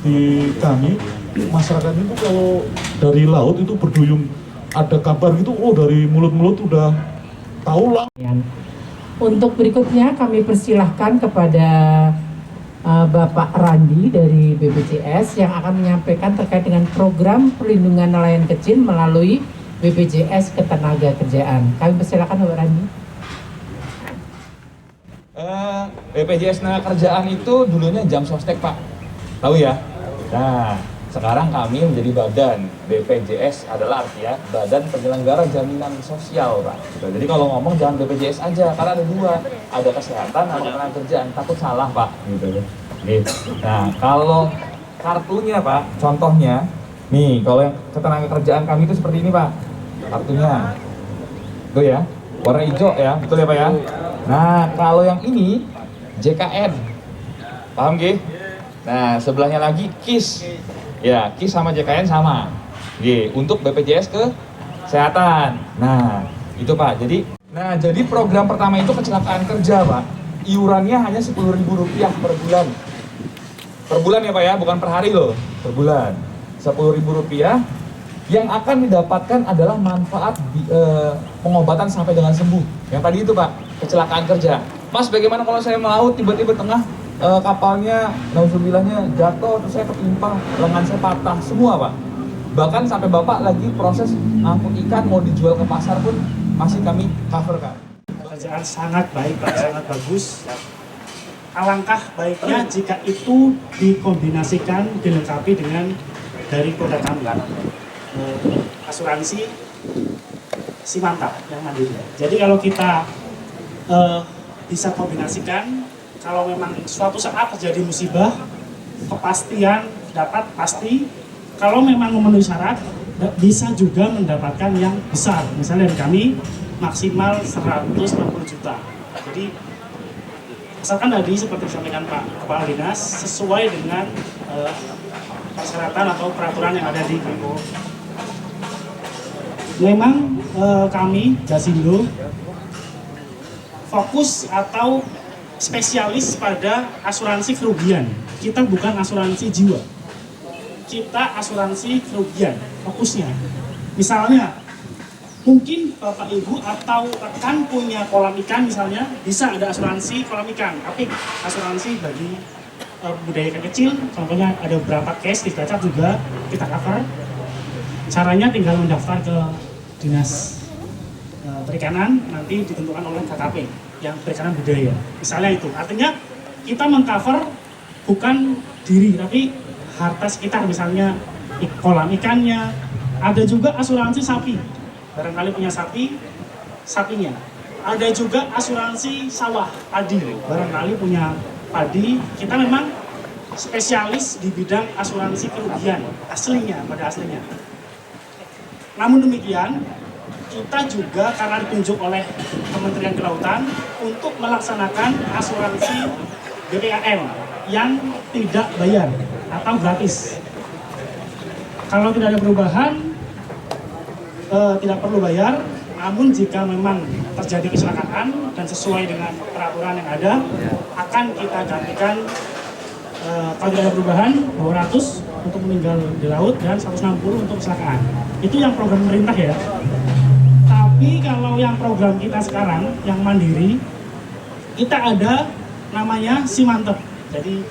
di kami masyarakat itu kalau dari laut itu berduyung, ada kabar gitu, dari mulut-mulut udah tahu lah. Untuk berikutnya kami persilahkan kepada Bapak Randi dari BPJS yang akan menyampaikan terkait dengan program perlindungan nelayan kecil melalui BPJS Ketenagakerjaan. Kami persilahkan Bapak Randi. BPJS Ketenagakerjaan itu dulunya jam sostek Pak, tahu ya? Nah, sekarang kami menjadi badan. BPJS adalah artinya Badan Penyelenggara Jaminan Sosial Pak. Jadi kalau ngomong jangan BPJS aja, karena ada dua, ada kesehatan sama ketenagakerjaan. Takut salah Pak. Gitu. Nah kalau kartunya Pak, contohnya nih, kalau yang ketenagakerjaan kami itu seperti ini Pak, kartunya, tuh ya, warna hijau ya, betul ya Pak ya. Nah kalau yang ini JKN, paham G? Nah sebelahnya lagi KIS. Ya, KIS sama JKN sama. Untuk BPJS Kesehatan. Nah, itu Pak. Jadi program pertama itu kecelakaan kerja, Pak. Iurannya hanya Rp10.000 per bulan. Per bulan ya, Pak ya, bukan per hari loh. Per bulan. Rp10.000 yang akan didapatkan adalah manfaat pengobatan sampai dengan sembuh. Yang tadi itu, Pak, kecelakaan kerja. Mas, bagaimana kalau saya melaut tiba-tiba tengah kapalnya, nauzubillahnya jatuh, terus saya ketimpa, lengan saya patah, semua Pak. Bahkan sampai Bapak lagi proses ngangkut ikan, mau dijual ke pasar pun masih kami cover Kak. Pekerjaan sangat baik Pak, sangat bagus. Alangkah baiknya jika itu dikombinasikan, dilengkapi dengan dari produk kami, asuransi Simantap yang mandiri. Jadi kalau kita bisa kombinasikan, kalau memang suatu saat terjadi musibah, kepastian dapat pasti. Kalau memang memenuhi syarat, bisa juga mendapatkan yang besar. Misalnya dari kami maksimal 160 juta. Jadi asalkan tadi seperti disampaikan Pak Kepala Dinas sesuai dengan persyaratan atau peraturan yang ada di Kemko. Memang kami Jasindo fokus atau spesialis pada asuransi kerugian. Kita bukan asuransi jiwa. Kita asuransi kerugian, fokusnya. Misalnya, mungkin Bapak Ibu atau rekan punya kolam ikan misalnya, bisa ada asuransi kolam ikan. Tapi asuransi bagi budidaya ikan kecil, contohnya ada beberapa case di Cilacap juga kita cover. Caranya tinggal mendaftar ke Dinas perikanan nanti ditentukan oleh KKP yang perikanan budaya. Misalnya itu, artinya kita mengcover bukan diri tapi harta sekitar, misalnya kolam ikannya. Ada juga asuransi sapi, barangkali punya sapi, sapinya. Ada juga asuransi sawah, padi, barangkali punya padi. Kita memang spesialis di bidang asuransi kerugian aslinya, pada aslinya. Namun demikian, kita juga karena ditunjuk oleh Kementerian Kelautan untuk melaksanakan asuransi BPKM yang tidak bayar atau gratis. Kalau tidak ada perubahan, tidak perlu bayar. Namun jika memang terjadi kecelakaan dan sesuai dengan peraturan yang ada, akan kita gantikan kalau tidak ada perubahan 200 untuk meninggal di laut dan 160 untuk kecelakaan. Itu yang program pemerintah ya. Tapi kalau yang program kita sekarang yang mandiri, kita ada namanya Simantep. Jadi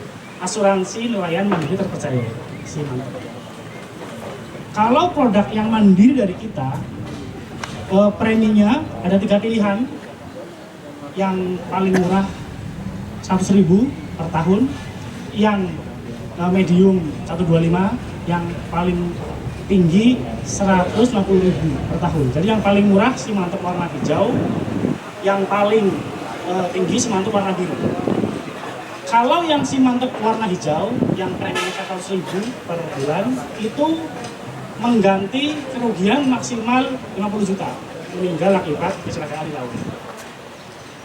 asuransi nelayan mandiri terpercaya, Simantep. Kalau produk yang mandiri dari kita, preminya ada 3 pilihan. Yang paling murah 100.000 per tahun, yang medium 125, yang paling tinggi 150.000 per tahun. Jadi yang paling murah Simantep warna hijau, yang paling tinggi Simantep warna biru. Kalau yang Simantep warna hijau, yang preminya 100.000 per bulan, itu mengganti kerugian maksimal 50 juta meninggal akibat kecelakaan di laut.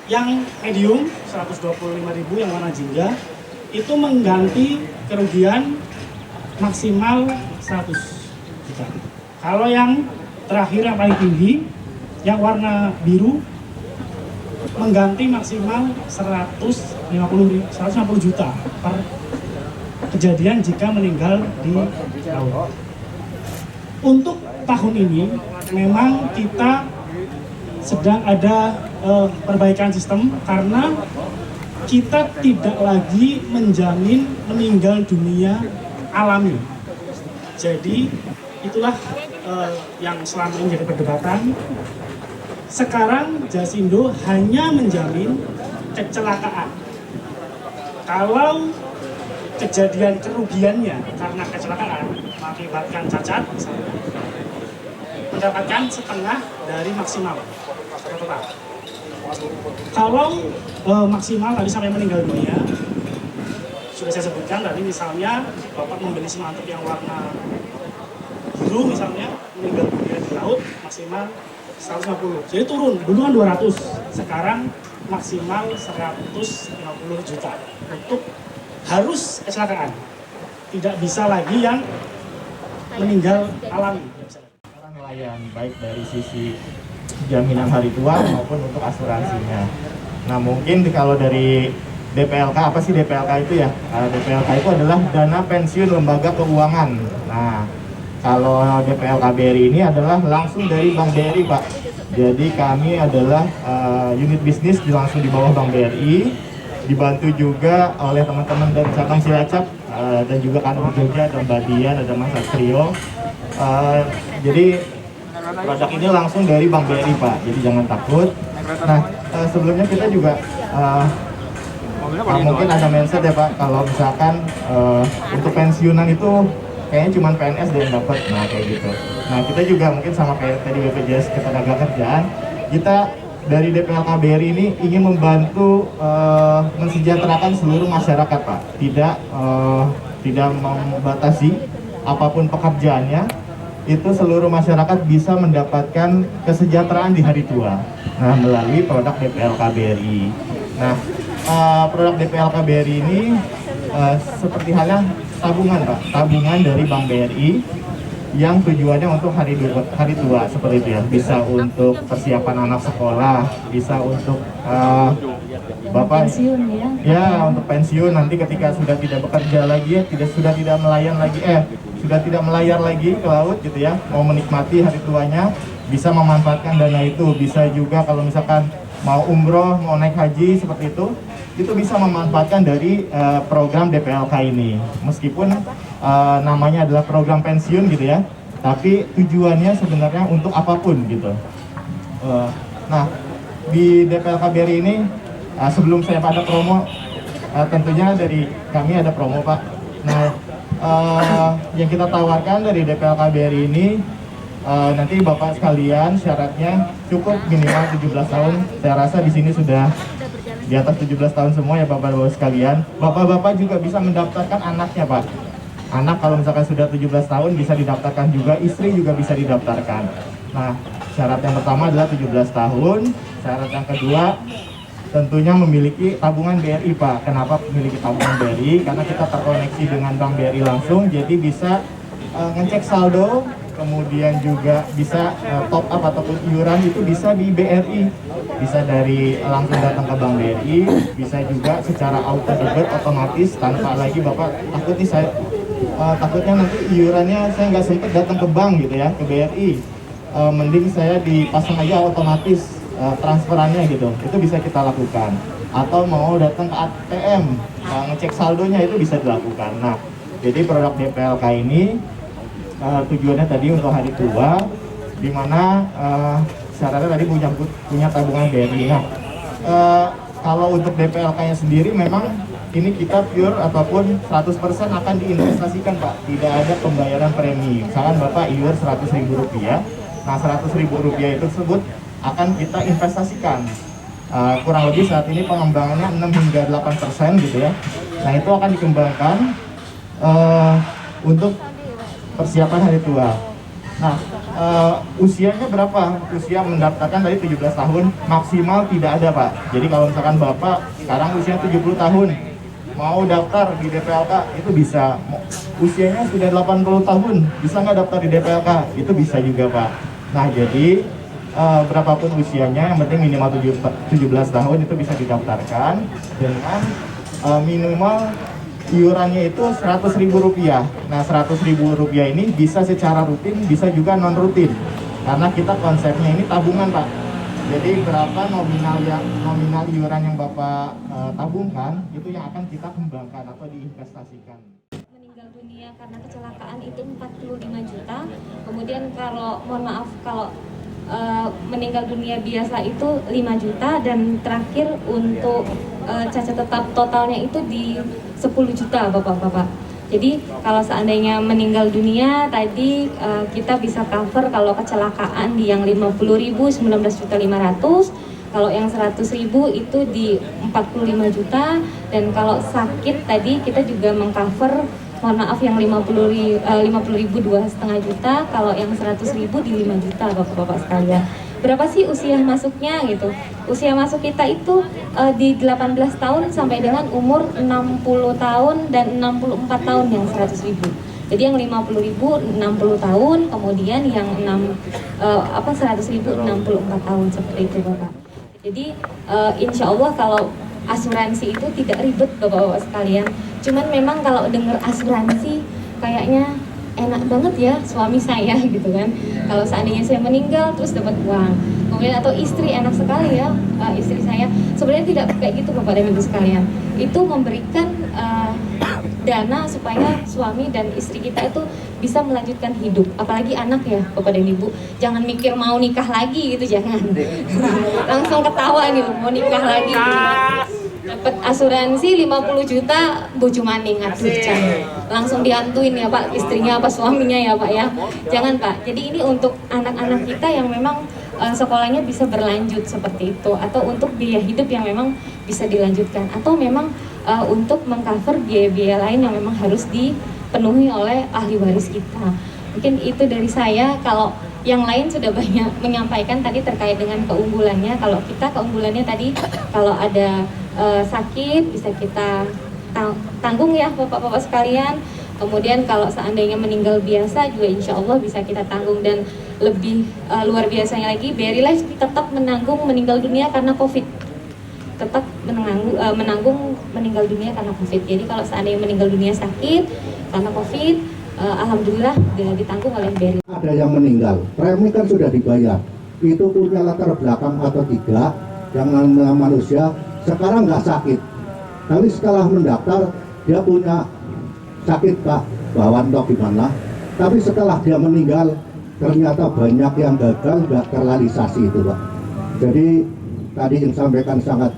Yang medium 125.000 yang warna jingga itu mengganti kerugian maksimal 100 juta. Kalau yang terakhir yang paling tinggi yang warna biru mengganti maksimal 150 juta per kejadian jika meninggal di laut. Untuk tahun ini memang kita sedang ada perbaikan sistem karena kita tidak lagi menjamin meninggal dunia alami. Jadi itulah yang selama ini jadi perdebatan. Sekarang Jasindo hanya menjamin kecelakaan. Kalau kejadian kerugiannya karena kecelakaan mengakibatkan cacat misalnya, mendapatkan setengah dari maksimal total. Kalau maksimal tadi sampai meninggal dunia, sudah saya sebutkan tadi, misalnya Bapak membeli Simantep yang warna biru misalnya, meninggal dunia di laut maksimal 150. Jadi turun, dulu kan 200, sekarang maksimal 150 juta untuk harus kecelakaan. Tidak bisa lagi yang meninggal alami. Nelayan baik dari sisi jaminan hari tua maupun untuk asuransinya. Nah mungkin kalau dari DPLK, apa sih DPLK itu ya? DPLK itu adalah dana pensiun lembaga keuangan. Nah kalau DPLK BRI ini adalah langsung dari Bank BRI Pak. Jadi kami adalah unit bisnis langsung di bawah Bank BRI, dibantu juga oleh teman-teman dari cabang Cilacap dan juga kantor Jogja, ada Mbak Dian, ada Mas Satrio. Jadi produk ini langsung dari Bank BRI Pak, jadi jangan takut. Nah sebelumnya kita juga mungkin ada mindset ya Pak, kalau misalkan untuk pensiunan itu kayaknya cuma PNS yang dapat, nah kayak gitu. Nah kita juga mungkin sama kayak tadi BPJS Ketenagakerjaan, kita dari DPLK BRI ini ingin membantu mensejahterakan seluruh masyarakat Pak, tidak membatasi apapun pekerjaannya, itu seluruh masyarakat bisa mendapatkan kesejahteraan di hari tua. Nah melalui produk DPLK BRI. Nah produk DPLK BRI ini seperti halnya tabungan Pak, tabungan dari Bank BRI yang tujuannya untuk hari tua seperti itu ya. Bisa untuk persiapan anak sekolah, bisa untuk Bapak pensiun ya, untuk pensiun nanti ketika sudah tidak bekerja lagi, sudah tidak melayar lagi ke laut gitu ya, mau menikmati hari tuanya, bisa memanfaatkan dana itu. Bisa juga kalau misalkan mau umroh, mau naik haji seperti itu bisa memanfaatkan dari program DPLK ini. Meskipun namanya adalah program pensiun gitu ya, tapi tujuannya sebenarnya untuk apapun gitu. Nah, di DPLK BRI ini sebelum saya pada promo, tentunya dari kami ada promo Pak. Nah, yang kita tawarkan dari DPLK BRI ini, nanti Bapak sekalian syaratnya cukup minimal 17 tahun. Saya rasa di sini sudah di atas 17 tahun semua ya Bapak-Bapak sekalian. Bapak-bapak juga bisa mendaftarkan anaknya Pak. Anak kalau misalkan sudah 17 tahun bisa didaftarkan juga, istri juga bisa didaftarkan. Nah, syarat yang pertama adalah 17 tahun. Syarat yang kedua tentunya memiliki tabungan BRI Pak. Kenapa memiliki tabungan BRI? Karena kita terkoneksi dengan Bank BRI langsung, jadi bisa ngecek saldo, kemudian juga bisa top up ataupun iuran itu bisa di BRI, bisa dari langsung datang ke Bank BRI, bisa juga secara auto debit otomatis tanpa lagi Bapak takut nih saya takutnya nanti iurannya saya nggak sempet datang ke bank gitu ya, ke BRI, mending saya dipasang aja otomatis transferannya gitu, itu bisa kita lakukan. Atau mau datang ke ATM ngecek saldonya itu bisa dilakukan. Nah, jadi produk DPLK ini tujuannya tadi untuk hari tua, di mana syaratnya tadi punya tabungan BRI. Nah, kalau untuk DPLK-nya sendiri memang ini kita pure ataupun 100% akan diinvestasikan Pak, tidak ada pembayaran premi. Misalkan Bapak iur Rp100.000, nah Rp100.000 itu tersebut akan kita investasikan. Kurang lebih saat ini pengembangannya 6 hingga 8% gitu ya. Nah itu akan dikembangkan untuk persiapan hari tua. Nah, usianya berapa? Usia mendaftarkan dari 17 tahun, maksimal tidak ada Pak. Jadi kalau misalkan Bapak sekarang usia 70 tahun, mau daftar di DPLK, itu bisa. Usianya sudah 80 tahun, bisa nggak daftar di DPLK? Itu bisa juga Pak. Nah, jadi berapapun usianya, yang penting minimal 17 tahun itu bisa didaftarkan dengan minimal iurannya itu Rp100.000. Nah, Rp100.000 ini bisa secara rutin, bisa juga non rutin. Karena kita konsepnya ini tabungan, Pak. Jadi berapa nominal iuran yang Bapak tabungkan itu yang akan kita kembangkan atau diinvestasikan. Meninggal dunia karena kecelakaan itu 45 juta. Kemudian kalau mohon maaf kalau meninggal dunia biasa itu 5 juta dan terakhir untuk cacat tetap totalnya itu di 10 juta Bapak-bapak. Jadi kalau seandainya meninggal dunia tadi kita bisa cover kalau kecelakaan di yang 50.000 19.500.000, kalau yang 100.000 itu di 45 juta, dan kalau sakit tadi kita juga mengcover mohon maaf yang 50.000 2,5 juta, kalau yang 100.000 di 5 juta Bapak-bapak sekalian. Berapa sih usia masuknya gitu? Usia masuk kita itu di 18 tahun sampai dengan umur 60 tahun dan 64 tahun yang 100.000. Jadi yang 50.000 60 tahun, kemudian yang 100.000 64 tahun seperti itu Bapak. Jadi insya Allah kalau asuransi itu tidak ribet Bapak-bapak sekalian. Cuman memang kalau dengar asuransi kayaknya enak banget ya suami saya gitu kan. Kalau seandainya saya meninggal terus dapat uang. Kemudian atau istri, enak sekali ya istri saya. Sebenarnya tidak kayak gitu Bapak dan Ibu sekalian. Itu memberikan dana supaya suami dan istri kita itu bisa melanjutkan hidup. Apalagi anak ya Bapak dan Ibu. Jangan mikir mau nikah lagi gitu, jangan. Langsung ketawa nih mau nikah lagi. Dapat asuransi 50 juta bojo maning, aduh jangan. Langsung diantuin ya Pak istrinya apa suaminya ya Pak ya. Jangan Pak. Jadi ini untuk anak-anak kita yang memang sekolahnya bisa berlanjut seperti itu, atau untuk biaya hidup yang memang bisa dilanjutkan, atau memang untuk mengcover biaya-biaya lain yang memang harus dipenuhi oleh ahli waris kita. Mungkin itu dari saya. Kalau yang lain sudah banyak menyampaikan tadi terkait dengan keunggulannya. Kalau kita keunggulannya tadi kalau ada sakit bisa kita tanggung ya Bapak-bapak sekalian. Kemudian kalau seandainya meninggal biasa juga insya Allah bisa kita tanggung, dan lebih luar biasanya lagi BRI Life tetap menanggung meninggal dunia karena COVID. Tetap menanggung meninggal dunia karena COVID. Jadi kalau seandainya meninggal dunia sakit karena COVID, alhamdulillah ditanggung oleh BRI. Ada yang meninggal, premi kan sudah dibayar. Itu punya latar belakang atau tidak, yang namanya manusia sekarang nggak sakit, tapi setelah mendaftar dia punya sakit Pak, bawaan atau gimana, tapi setelah dia meninggal ternyata banyak yang gagal, nggak terrealisasi itu Pak. Jadi tadi yang sampaikan sangat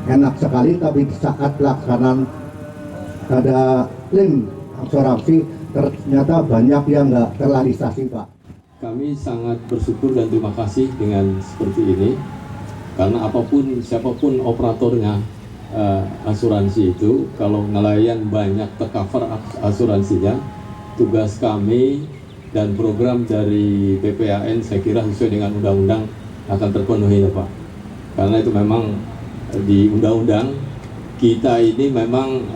enak sekali, tapi saat pelaksanaan ada klaim asuransi ternyata banyak yang nggak terrealisasi, Pak. Kami sangat bersyukur dan terima kasih dengan seperti ini, karena apapun siapapun operatornya asuransi itu, kalau nelayan banyak tercover asuransinya, tugas kami dan program dari BPAN saya kira sesuai dengan undang-undang akan terpenuhi ya Pak. Karena itu memang di undang-undang kita ini memang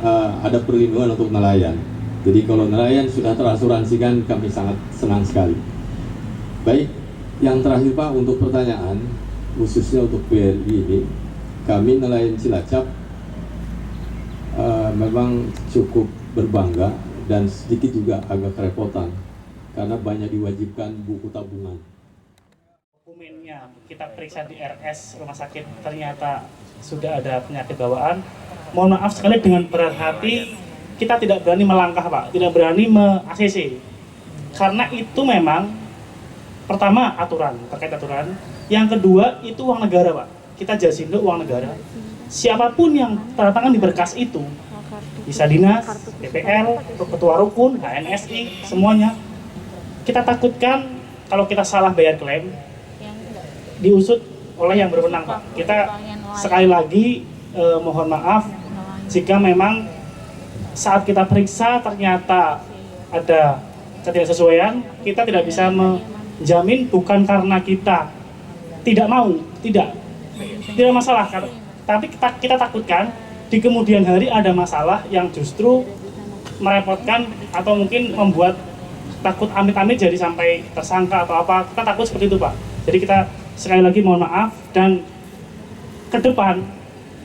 ada perlindungan untuk nelayan. Jadi kalau nelayan sudah terasuransikan, kami sangat senang sekali. Baik, yang terakhir Pak, untuk pertanyaan khususnya untuk BRI ini, kami nelayan Cilacap memang cukup berbangga dan sedikit juga agak kerepotan karena banyak diwajibkan buku tabungan. Dokumennya kita periksa di RS rumah sakit, ternyata sudah ada penyakit bawaan. Mohon maaf sekali, dengan berat hati kita tidak berani melangkah Pak, tidak berani me-ACC, karena itu memang pertama aturan, terkait aturan. Yang kedua itu uang negara Pak, kita Jasindo uang negara. Siapapun yang tanda tangan di berkas itu, bisa dinas, DPL, ketua rukun, HNSI, semuanya. Kita takutkan kalau kita salah bayar klaim, diusut oleh yang berwenang Pak. Kita sekali lagi mohon maaf jika memang saat kita periksa ternyata ada ketidaksesuaian, kita tidak bisa menjamin, bukan karena kita tidak mau, tidak masalah, tapi kita takutkan di kemudian hari ada masalah yang justru merepotkan atau mungkin membuat takut amit-amit jadi sampai tersangka atau apa. Kita takut seperti itu Pak. Jadi kita sekali lagi mohon maaf, dan ke depan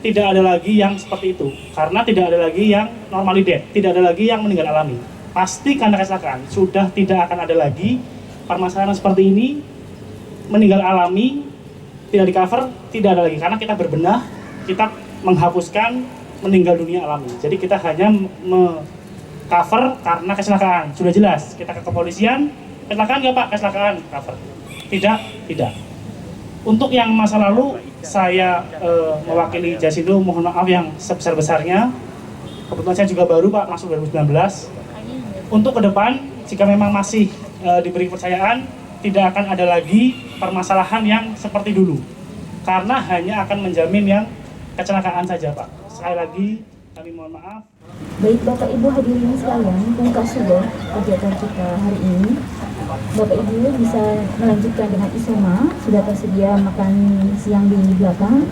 tidak ada lagi yang seperti itu, karena tidak ada lagi yang normally dead, tidak ada lagi yang meninggal alami. Pasti karena kecelakaan, sudah tidak akan ada lagi permasalahan seperti ini, meninggal alami tidak di cover, tidak ada lagi, karena kita berbenah, kita menghapuskan meninggal dunia alami. Jadi kita hanya cover karena kecelakaan, sudah jelas. Kita ke kepolisian, kecelakaan nggak Pak? Kecelakaan, cover. Tidak. Untuk yang masa lalu, saya mewakili Jasindo mohon maaf yang sebesar-besarnya. Kebetulan saya juga baru Pak, masuk 2019. Untuk ke depan, jika memang masih diberi kepercayaan, tidak akan ada lagi permasalahan yang seperti dulu. Karena hanya akan menjamin yang kecelakaan saja Pak. Sekali lagi, kami mohon maaf. Baik Bapak Ibu hadirin sekalian, pungkas sudah kegiatan kita hari ini. Bapak Ibu bisa melanjutkan dengan isoma, sudah tersedia makan siang di belakang.